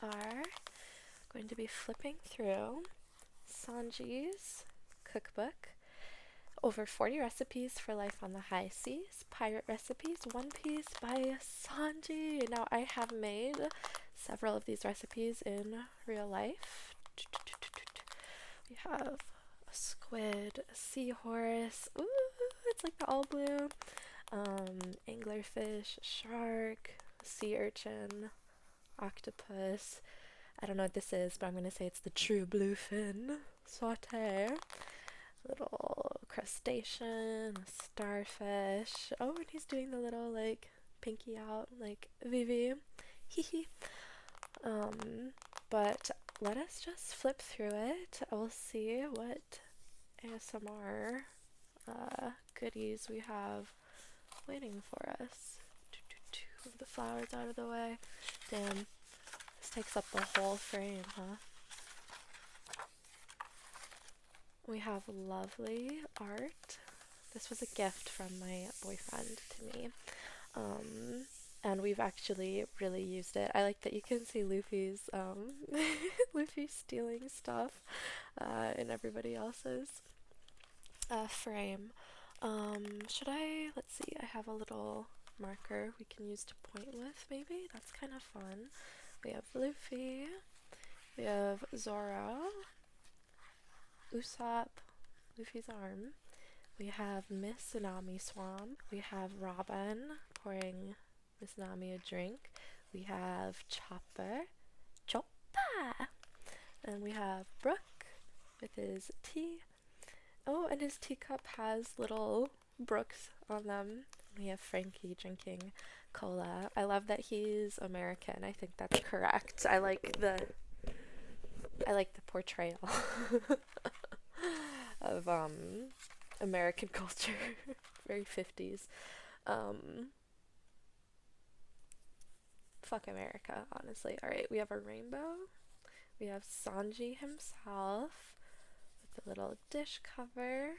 are going to be flipping through Sanji's cookbook. Over 40 recipes for life on the high seas, pirate recipes, One Piece by Sanji. Now, I have made several of these recipes in real life. We have a squid, a seahorse, ooh, it's like the all blue, anglerfish, shark, sea urchin, octopus. I don't know what this is, but I'm gonna say it's the true bluefin saute. Little crustacean, a starfish. Oh, and he's doing the little like pinky out, like Vivi. Hee hee. But let us just flip through it. We'll see what ASMR goodies we have waiting for us. Move the flowers out of the way. Damn, this takes up the whole frame, huh? We have lovely art. This was a gift from my boyfriend to me. And we've actually really used it. I like that you can see Luffy's, Luffy stealing stuff in everybody else's frame. Let's see, I have a little marker we can use to point with, maybe? That's kind of fun. We have Luffy, we have Zoro, Usopp, Luffy's arm. We have Miss Tsunami Swamp. We have Robin pouring Miss Nami a drink. We have Chopper, and we have Brooke with his tea. Oh, and his teacup has little brooks on them. We have Frankie drinking cola. I love that he's American. I think that's correct. I like the portrayal of American culture. Very 50s. Fuck America, honestly. Alright, we have a rainbow. We have Sanji himself with the little dish cover.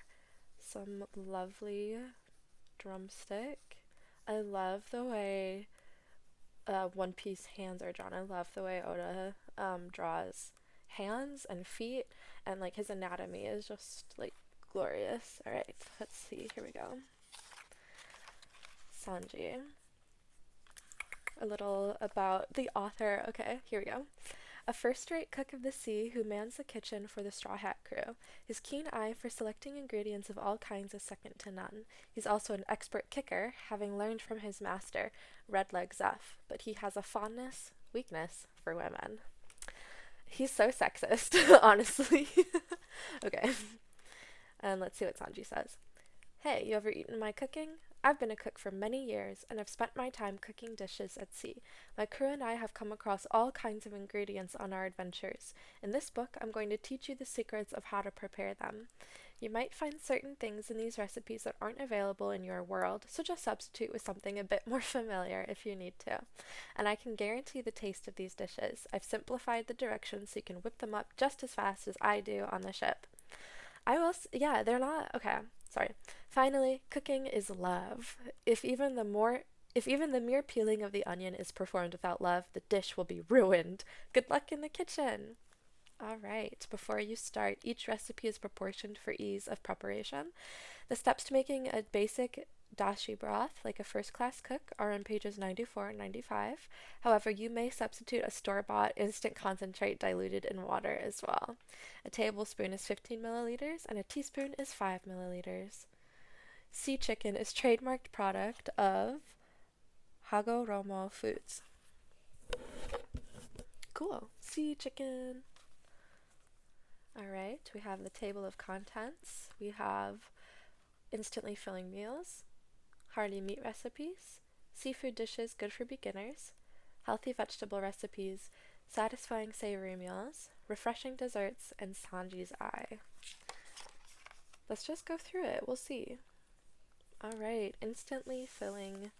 Some lovely drumstick. I love the way One Piece hands are drawn. I love the way Oda draws hands and feet, and like his anatomy is just like glorious. Alright, let's see. Here we go. Sanji. A little about the author. Okay, here we go. A first-rate cook of the sea who mans the kitchen for the Straw Hat crew. His keen eye for selecting ingredients of all kinds is second to none. He's also an expert kicker, having learned from his master, Redleg Zeff, but he has a weakness for women. He's so sexist, honestly. Okay, and let's see what Sanji says. Hey, you ever eaten my cooking? I've been a cook for many years, and I've spent my time cooking dishes at sea. My crew and I have come across all kinds of ingredients on our adventures. In this book, I'm going to teach you the secrets of how to prepare them. You might find certain things in these recipes that aren't available in your world, so just substitute with something a bit more familiar if you need to. And I can guarantee the taste of these dishes. I've simplified the directions so you can whip them up just as fast as I do on the ship. Yeah, they're not, okay, sorry. Finally, cooking is love. If even the mere peeling of the onion is performed without love, the dish will be ruined. Good luck in the kitchen. Alright, before you start, each recipe is proportioned for ease of preparation. The steps to making a basic dashi broth, like a first-class cook, are on pages 94 and 95. However, you may substitute a store-bought instant concentrate diluted in water as well. A tablespoon is 15 milliliters, and a teaspoon is 5 milliliters. Sea chicken is trademarked product of Hagoromo Foods. Cool. Sea chicken. Alright, we have the table of contents. We have instantly filling meals, hearty meat recipes, seafood dishes good for beginners, healthy vegetable recipes, satisfying savory meals, refreshing desserts, and Sanji's eye. Let's just go through it. We'll see. Alright, instantly filling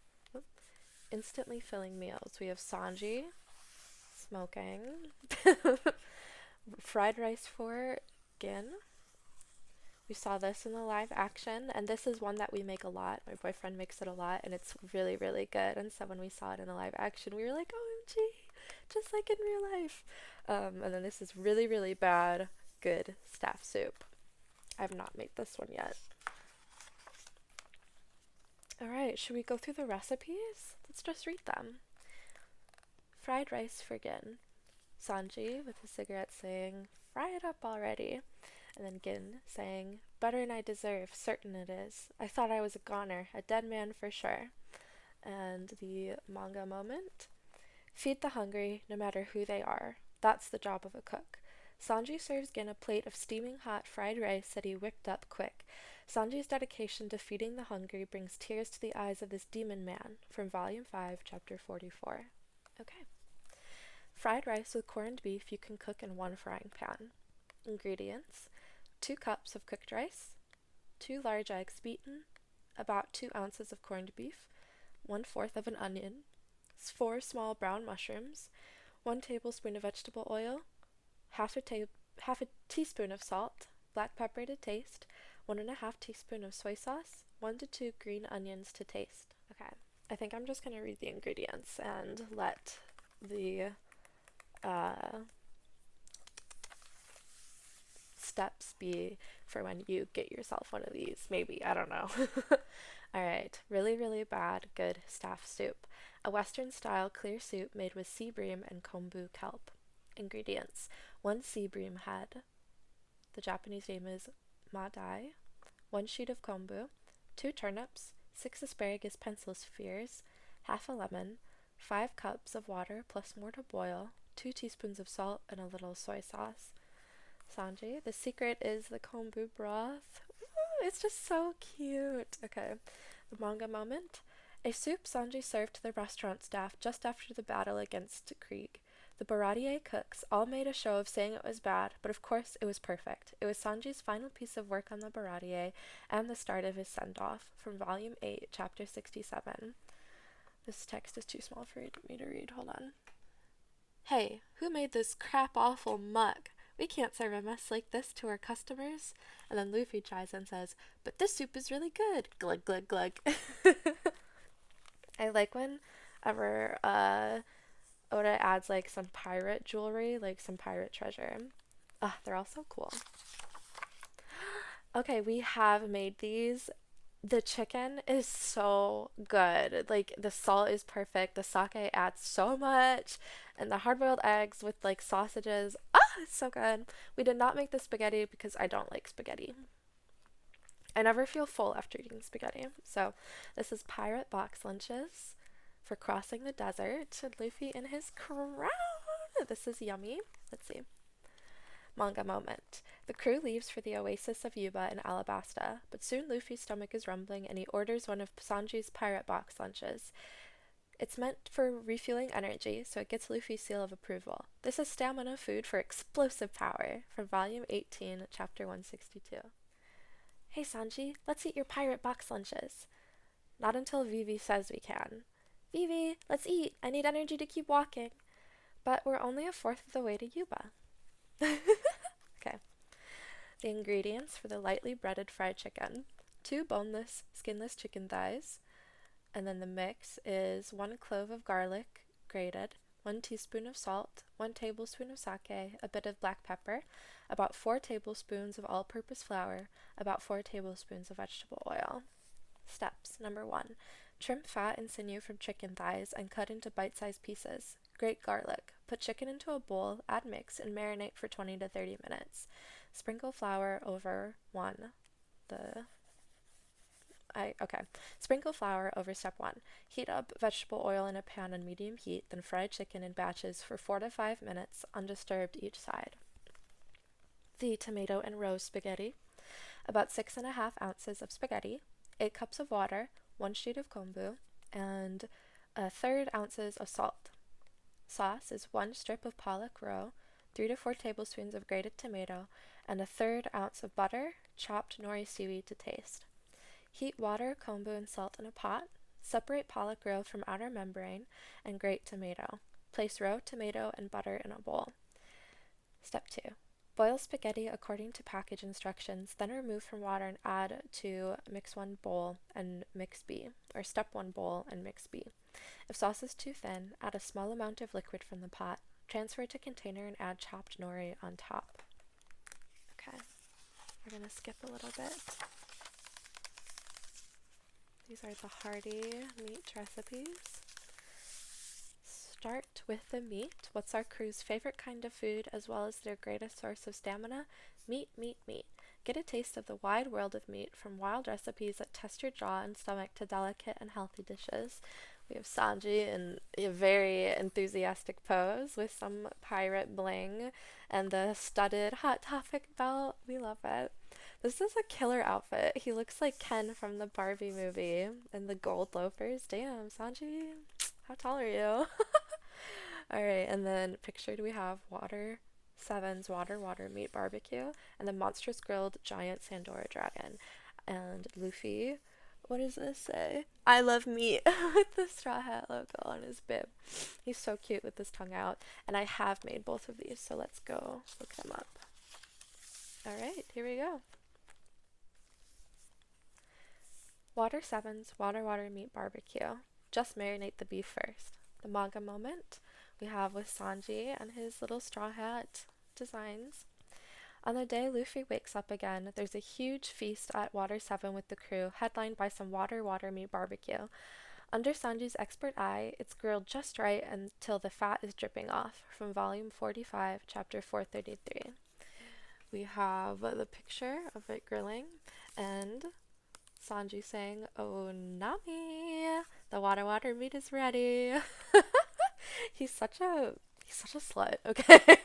meals. We have Sanji smoking, fried rice for Gin. We saw this in the live action, and this is one that we make a lot. My boyfriend makes it a lot, and it's really, really good. And so when we saw it in the live action, we were like, OMG! just like in real life. And then this is really, really bad, good staff soup. I've not made this one yet. Alright, should we go through the recipes? Let's just read them. Fried rice for Gin. Sanji with a cigarette saying, "Fry it up already." And then Gin saying, "Better'n I deserve, certain it is. I thought I was a goner, a dead man for sure." And the manga moment. Feed the hungry, no matter who they are. That's the job of a cook. Sanji serves Gin a plate of steaming hot fried rice that he whipped up quick. Sanji's dedication to feeding the hungry brings tears to the eyes of this demon man. From Volume 5, Chapter 44. Okay. Fried rice with corned beef you can cook in one frying pan. Ingredients: 2 cups of cooked rice, 2 large eggs beaten, about 2 ounces of corned beef, 1/4 of an onion, 4 small brown mushrooms, 1 tablespoon of vegetable oil, half a teaspoon of salt, black pepper to taste, 1.5 teaspoon of soy sauce, 1 to 2 green onions to taste. Okay, I think I'm just going to read the ingredients and let the steps be for when you get yourself one of these. Maybe, I don't know. Alright, really, really bad, good staff soup. A Western style clear soup made with sea bream and kombu kelp. Ingredients: 1 sea bream head, the Japanese name is madai, 1 sheet of kombu, 2 turnips, 6 asparagus pencil spheres, half a lemon, 5 cups of water plus more to boil, 2 teaspoons of salt, and a little soy sauce. Sanji, the secret is the kombu broth. Ooh, it's just so cute. Okay, the manga moment. A soup Sanji served to the restaurant staff just after the battle against Krieg. The Baratier cooks all made a show of saying it was bad, but of course it was perfect. It was Sanji's final piece of work on the Baratier and the start of his send-off. From Volume 8, Chapter 67. This text is too small for me to read. Hold on. Hey, who made this crap-awful muck? We can't serve a mess like this to our customers. And then Luffy tries and says, "But this soup is really good." Glug, glug, glug. I like whenever Oda adds like some pirate jewelry, like some pirate treasure. They're all so cool. Okay, we have made these. The chicken is so good. Like, the salt is perfect. The sake adds so much. And the hard-boiled eggs with, like, sausages. It's so good. We did not make the spaghetti because I don't like spaghetti. I never feel full after eating spaghetti. So, this is Pirate Box Lunches for crossing the desert. Luffy in his crown. This is yummy. Let's see. Manga moment. The crew leaves for the oasis of Yuba in Alabasta, but soon Luffy's stomach is rumbling and he orders one of Sanji's pirate box lunches. It's meant for refueling energy, so it gets Luffy's seal of approval. This is stamina food for explosive power, from Volume 18, Chapter 162. Hey Sanji, let's eat your pirate box lunches. Not until Vivi says we can. Vivi, let's eat. I need energy to keep walking. But we're only 1/4 of the way to Yuba. Okay. The ingredients for the lightly breaded fried chicken: 2 boneless, skinless chicken thighs, and then the mix is 1 clove of garlic, grated, 1 teaspoon of salt, 1 tablespoon of sake, a bit of black pepper, about 4 tablespoons of all-purpose flour, about 4 tablespoons of vegetable oil. Steps. Number 1. Trim fat and sinew from chicken thighs and cut into bite-sized pieces. Grate garlic. Put chicken into a bowl, add mix, and marinate for 20 to 30 minutes. Sprinkle flour over Sprinkle flour over step 1. Heat up vegetable oil in a pan on medium heat, then fry chicken in batches for 4 to 5 minutes, undisturbed each side. The tomato and rose spaghetti. About 6.5 ounces of spaghetti, 8 cups of water, 1 sheet of kombu, and 1/3 ounces of salt. Sauce is 1 strip of pollock roe, 3 to 4 tablespoons of grated tomato, and 1/3 ounce of butter, chopped nori seaweed to taste. Heat water, kombu, and salt in a pot. Separate pollock roe from outer membrane and grate tomato. Place roe, tomato, and butter in a bowl. Step 2. Boil spaghetti according to package instructions, then remove from water and add to mix 1 bowl and mix B, or step 1 bowl and mix B. If sauce is too thin, add a small amount of liquid from the pot. Transfer to container and add chopped nori on top. Okay, we're gonna skip a little bit. These are the hearty meat recipes. Start with the meat. What's our crew's favorite kind of food as well as their greatest source of stamina? Meat, meat, meat. Get a taste of the wide world of meat, from wild recipes that test your jaw and stomach to delicate and healthy dishes. We have Sanji in a very enthusiastic pose with some pirate bling and the studded Hot Topic belt. We love it. This is a killer outfit. He looks like Ken from the Barbie movie and the gold loafers. Damn, Sanji, how tall are you? Alright, and then pictured we have Water 7's Water Meat Barbecue and the monstrous grilled giant Sandora dragon. And Luffy, what does this say? I love meat with the Straw Hat logo on his bib. He's so cute with his tongue out. And I have made both of these, so let's go look them up. Alright, here we go. Water 7's Water Meat Barbecue. Just marinate the beef first. The manga moment we have with Sanji and his little straw hat designs. On the day Luffy wakes up again, there's a huge feast at Water 7 with the crew, headlined by some water meat barbecue. Under Sanji's expert eye, it's grilled just right until the fat is dripping off, from volume 45, chapter 433. We have the picture of it grilling, and Sanji saying, "Oh, Nami, the water meat is ready." He's such a slut, okay?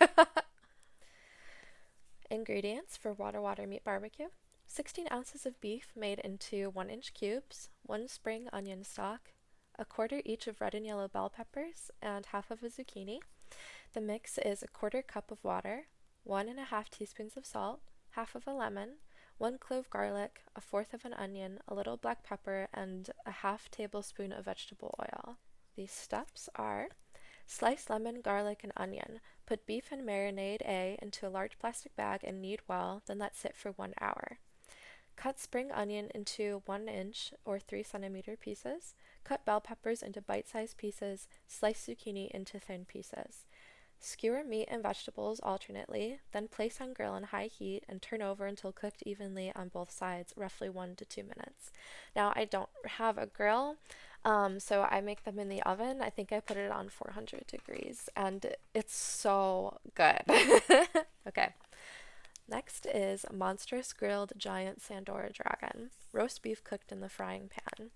Ingredients for water meat barbecue: 16 ounces of beef made into 1-inch cubes, 1 spring onion stalk, a quarter each of red and yellow bell peppers, and half of a zucchini. The mix is a 1/4 cup of water, 1½ teaspoons of salt, half of a lemon, 1 clove garlic, 1/4 of an onion, a little black pepper, and a ½ tablespoon of vegetable oil. These steps are: slice lemon, garlic, and onion. Put beef and marinade A into a large plastic bag and knead well, then let sit for 1 hour. Cut spring onion into 1-inch or 3 centimeter pieces. Cut bell peppers into bite-sized pieces. Slice zucchini into thin pieces. Skewer meat and vegetables alternately, then place on grill on high heat and turn over until cooked evenly on both sides, roughly 1 to 2 minutes. Now, I don't have a grill, so I make them in the oven. I think I put it on 400 degrees, and it's so good. Okay. Next is monstrous grilled giant Sandora dragon, roast beef cooked in the frying pan.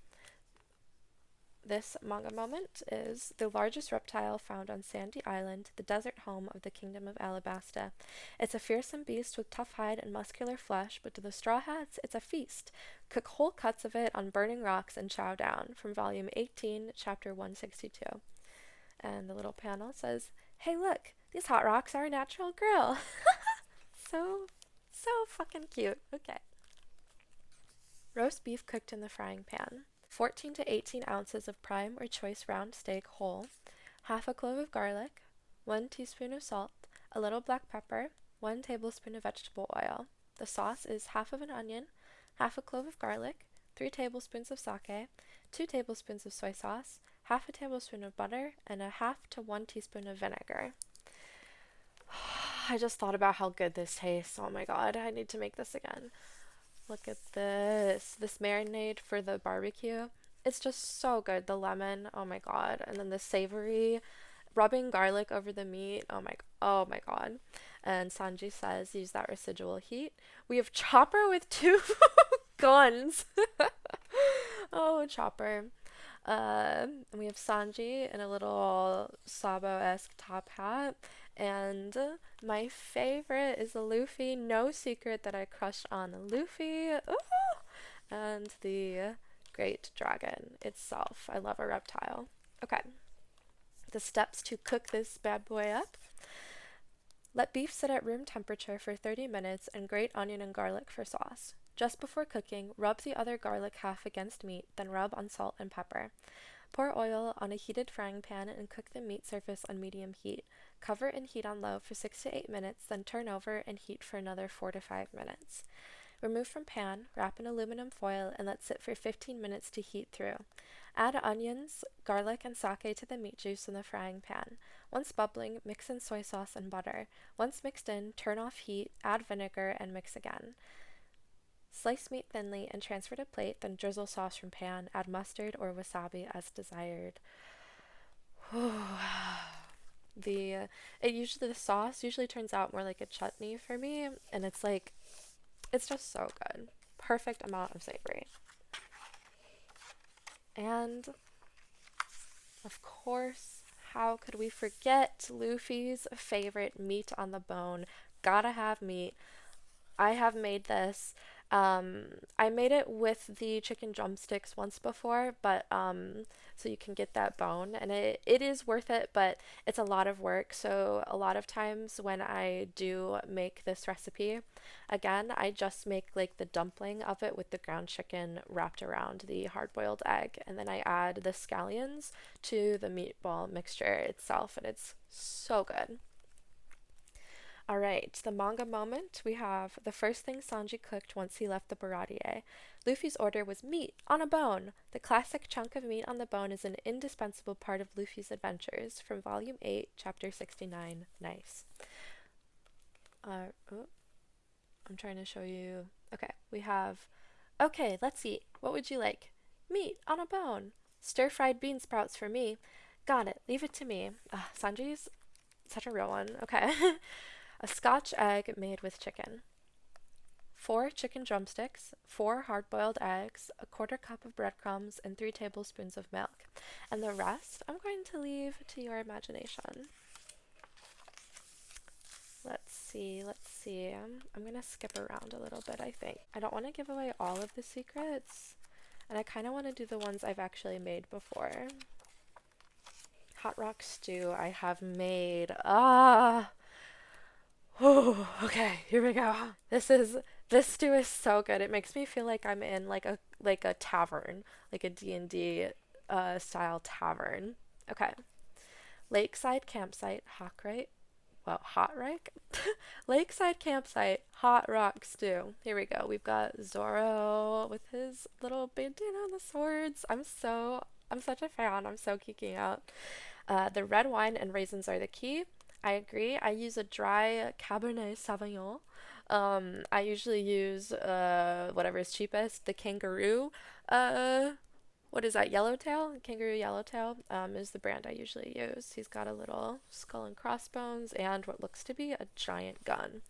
This manga moment is the largest reptile found on Sandy Island, the desert home of the Kingdom of Alabasta. It's a fearsome beast with tough hide and muscular flesh, but to the Straw Hats, it's a feast. Cook whole cuts of it on burning rocks and chow down, from volume 18, chapter 162. And the little panel says, "Hey look, these hot rocks are a natural grill." So fucking cute. Okay. Roast beef cooked in the frying pan. 14 to 18 ounces of prime or choice round steak whole, half a clove of garlic, 1 teaspoon of salt, a little black pepper, 1 tablespoon of vegetable oil. The sauce is half of an onion, half a clove of garlic, 3 tablespoons of sake, 2 tablespoons of soy sauce, half a tablespoon of butter, and a half to 1 teaspoon of vinegar. I just thought about how good this tastes. Oh my god, I need to make this again. Look at this. This marinade for the barbecue. It's just so good. The lemon, oh my god. And then the savory, rubbing garlic over the meat. Oh my god. And Sanji says, use that residual heat. We have Chopper with 2 guns. Oh, Chopper. And we have Sanji in a little Sabo-esque top hat. And my favorite is Luffy. No secret that I crushed on Luffy. Ooh! And the great dragon itself. I love a reptile. Okay. The steps to cook this bad boy up. Let beef sit at room temperature for 30 minutes and grate onion and garlic for sauce. Just before cooking, rub the other garlic half against meat, then rub on salt and pepper. Pour oil on a heated frying pan and cook the meat surface on medium heat. Cover and heat on low for 6 to 8 minutes, then turn over and heat for another 4 to 5 minutes. Remove from pan, wrap in aluminum foil, and let sit for 15 minutes to heat through. Add onions, garlic, and sake to the meat juice in the frying pan. Once bubbling, mix in soy sauce and butter. Once mixed in, turn off heat, add vinegar, and mix again. Slice meat thinly and transfer to plate, then drizzle sauce from pan. Add mustard or wasabi as desired. the the sauce usually turns out more like a chutney for me, and it's just so good. Perfect amount of savory. And of course, how could we forget Luffy's favorite meat on the bone? Gotta have meat. I have made this. I made it with the chicken drumsticks once before, but so you can get that bone, and it is worth it, but it's a lot of work. So a lot of times when I do make this recipe, again, I just make like the dumpling of it with the ground chicken wrapped around the hard-boiled egg, and then I add the scallions to the meatball mixture itself, and it's so good. All right, the manga moment. We have the first thing Sanji cooked once he left the Baratier. Luffy's order was meat on a bone. The classic chunk of meat on the bone is an indispensable part of Luffy's adventures. From Volume 8, Chapter 69. Nice. Oh, I'm trying to show you. Okay, we have. Okay, let's eat. What would you like? Meat on a bone. Stir-fried bean sprouts for me. Got it. Leave it to me. Sanji's such a real one. Okay. A Scotch egg made with chicken. 4 chicken drumsticks, 4 hard-boiled eggs, a quarter cup of breadcrumbs, and 3 tablespoons of milk. And the rest I'm going to leave to your imagination. Let's see. I'm going to skip around a little bit, I think. I don't want to give away all of the secrets, and I kind of want to do the ones I've actually made before. Hot rock stew I have made. Oh, okay, here we go. This stew is so good. It makes me feel like I'm in like a tavern, like a D&D style tavern. Okay. Lakeside campsite, hot rock? Lakeside campsite, hot rock stew. Here we go. We've got Zoro with his little bandana on the swords. I'm such a fan. I'm so geeking out. The red wine and raisins are the key. I agree. I use a dry Cabernet Sauvignon. I usually use whatever is cheapest. The Kangaroo, uh, what is that? Yellowtail? Kangaroo Yellowtail is the brand I usually use. He's got a little skull and crossbones and what looks to be a giant gun.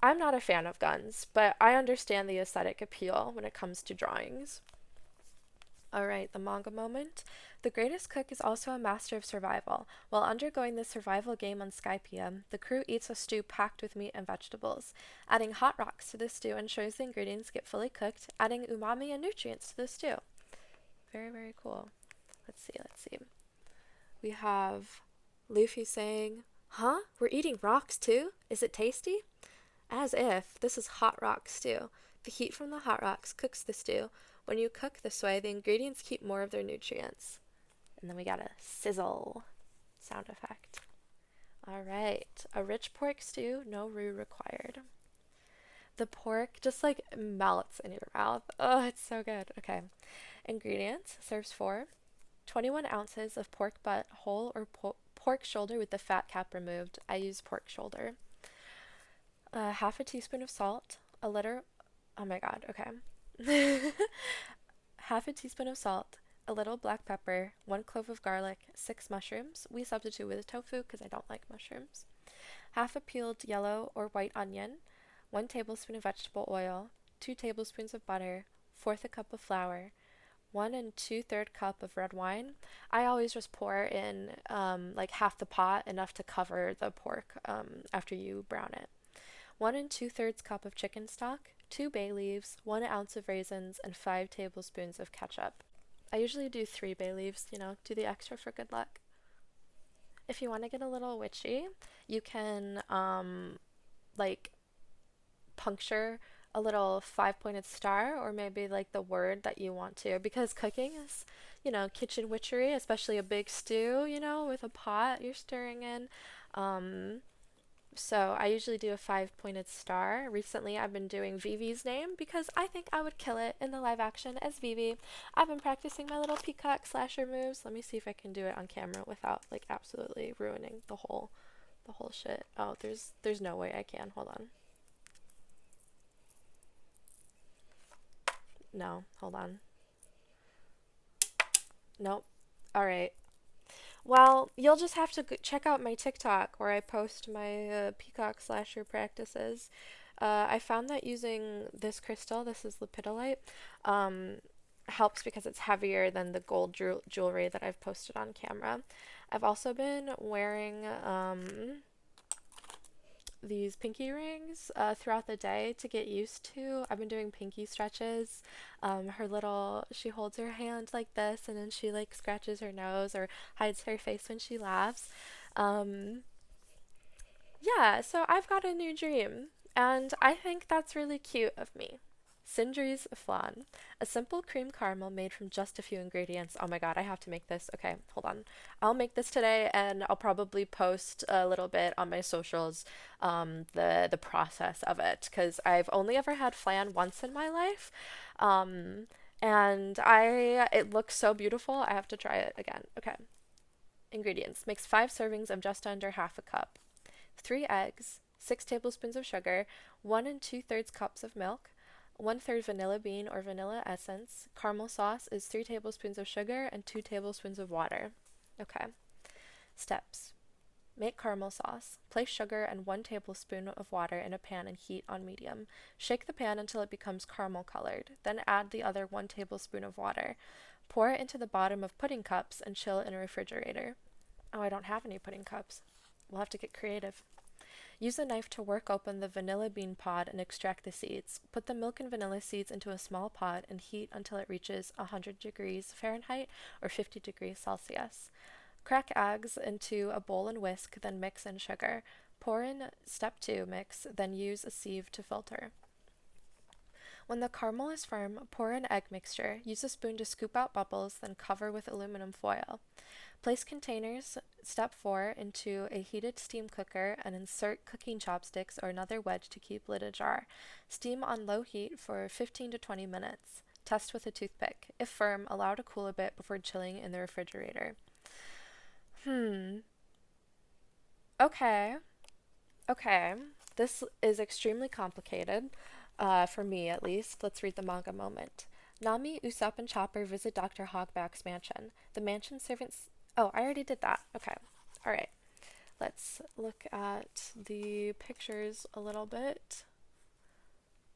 I'm not a fan of guns, but I understand the aesthetic appeal when it comes to drawings. Alright, the manga moment. The greatest cook is also a master of survival. While undergoing the survival game on Skypiea, the crew eats a stew packed with meat and vegetables. Adding hot rocks to the stew ensures the ingredients get fully cooked, adding umami and nutrients to the stew. Very, very cool. Let's see. We have Luffy saying, "Huh? We're eating rocks too? Is it tasty?" As if. This is hot rock stew. The heat from the hot rocks cooks the stew. When you cook this way, the ingredients keep more of their nutrients. And then we got a sizzle sound effect. All right, a rich pork stew, no roux required. The pork just like melts in your mouth. Oh, it's so good. Okay, ingredients: serves 4, 21 ounces of pork butt, whole or pork shoulder with the fat cap removed. I use pork shoulder. Half a teaspoon of salt, a liter. Oh my god. Okay. Half a teaspoon of salt, a little black pepper, 1 clove of garlic, 6 mushrooms. We substitute with tofu because I don't like mushrooms. Half a peeled yellow or white onion, 1 tablespoon of vegetable oil, 2 tablespoons of butter, 1/4 a cup of flour, 1 2/3 cup of red wine. I always just pour in like half the pot, enough to cover the pork after you brown it. 1 2/3 cup of chicken stock, 2 bay leaves, 1 ounce of raisins, and 5 tablespoons of ketchup. I usually do 3 bay leaves, do the extra for good luck. If you want to get a little witchy, you can like puncture a little five-pointed star or maybe like the word that you want to, because cooking is, kitchen witchery, especially a big stew, with a pot you're stirring in. Um, so I usually do a five-pointed star. Recently, I've been doing Vivi's name because I think I would kill it in the live action as Vivi. I've been practicing my little peacock slasher moves. Let me see if I can do it on camera without like absolutely ruining the whole shit. Oh, there's no way I can. Hold on. No, hold on. Nope. All right. Well, you'll just have to check out my TikTok where I post my peacock slasher practices. I found that using this crystal, this is lepidolite, um, helps because it's heavier than the gold jewelry that I've posted on camera. I've also been wearing these pinky rings throughout the day to get used to. I've been doing pinky stretches. She holds her hand like this and then she like scratches her nose or hides her face when she laughs. Um, yeah, so I've got a new dream, and I think that's really cute of me. Sindri's flan. A simple cream caramel made from just a few ingredients. Oh my god, I have to make this. Okay, hold on. I'll make this today and I'll probably post a little bit on my socials, the process of it, because I've only ever had flan once in my life. Um, and it looks so beautiful. I have to try it again. Okay. Ingredients. Mix 5 servings of just under half a cup. 3 eggs, 6 tablespoons of sugar, 1 and 2/3 cups of milk, 1/3 vanilla bean or vanilla essence. Caramel sauce is 3 tablespoons of sugar and 2 tablespoons of water. Okay. Steps. Make caramel sauce. Place sugar and 1 tablespoon of water in a pan and heat on medium. Shake the pan until it becomes caramel colored. Then add the other 1 tablespoon of water. Pour it into the bottom of pudding cups and chill in a refrigerator. Oh, I don't have any pudding cups. We'll have to get creative. Use a knife to work open the vanilla bean pod and extract the seeds. Put the milk and vanilla seeds into a small pot and heat until it reaches 100 degrees Fahrenheit or 50 degrees Celsius. Crack eggs into a bowl and whisk, then mix in sugar. Pour in step 2 mix, then use a sieve to filter. When the caramel is firm, pour in egg mixture. Use a spoon to scoop out bubbles, then cover with aluminum foil. Place containers, step 4, into a heated steam cooker and insert cooking chopsticks or another wedge to keep lid ajar. Steam on low heat for 15 to 20 minutes. Test with a toothpick. If firm, allow to cool a bit before chilling in the refrigerator. Okay. Okay. This is extremely complicated, for me at least. Let's read the manga moment. Nami, Usopp, and Chopper visit Dr. Hogback's mansion. The mansion servants. Oh, I already did that. Okay. All right. Let's look at the pictures a little bit.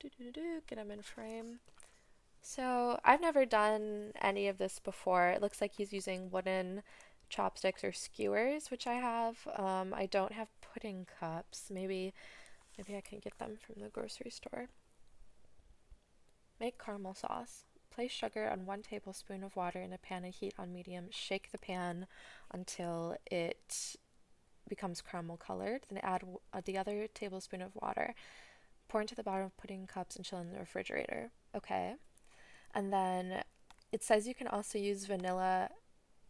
Get them in frame. So, I've never done any of this before. It looks like he's using wooden chopsticks or skewers, which I have. I don't have pudding cups. Maybe I can get them from the grocery store. Make caramel sauce. Place sugar and 1 tablespoon of water in a pan and heat on medium. Shake the pan until it becomes caramel colored. Then add the other tablespoon of water. Pour into the bottom of pudding cups and chill in the refrigerator. Okay. And then it says you can also use vanilla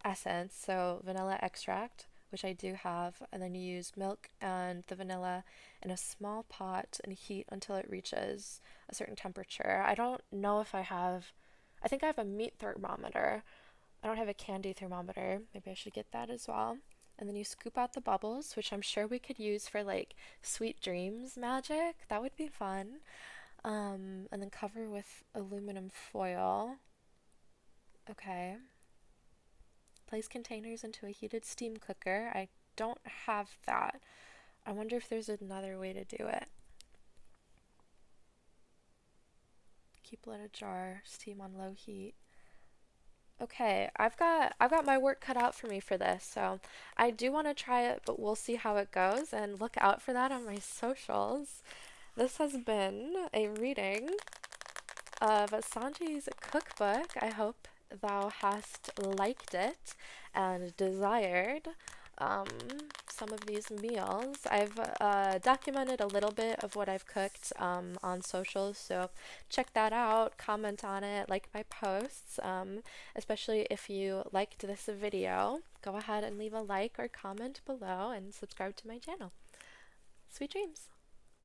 essence, so vanilla extract, which I do have, and then you use milk and the vanilla in a small pot and heat until it reaches a certain temperature. I don't know if I think I have a meat thermometer. I don't have a candy thermometer. Maybe I should get that as well. And then you scoop out the bubbles, which I'm sure we could use for like sweet dreams magic. That would be fun. And then cover with aluminum foil. Okay. Place containers into a heated steam cooker. I don't have that. I wonder if there's another way to do it. Keep lid ajar, steam on low heat. Okay, I've got my work cut out for me for this, so I do want to try it, but we'll see how it goes and look out for that on my socials. This has been a reading of Sanji's cookbook. I hope thou hast liked it and desired um, some of these meals. I've documented a little bit of what I've cooked on socials, so check that out, comment on it, like my posts, especially if you liked this video. Go ahead and leave a like or comment below and subscribe to my channel. Sweet dreams!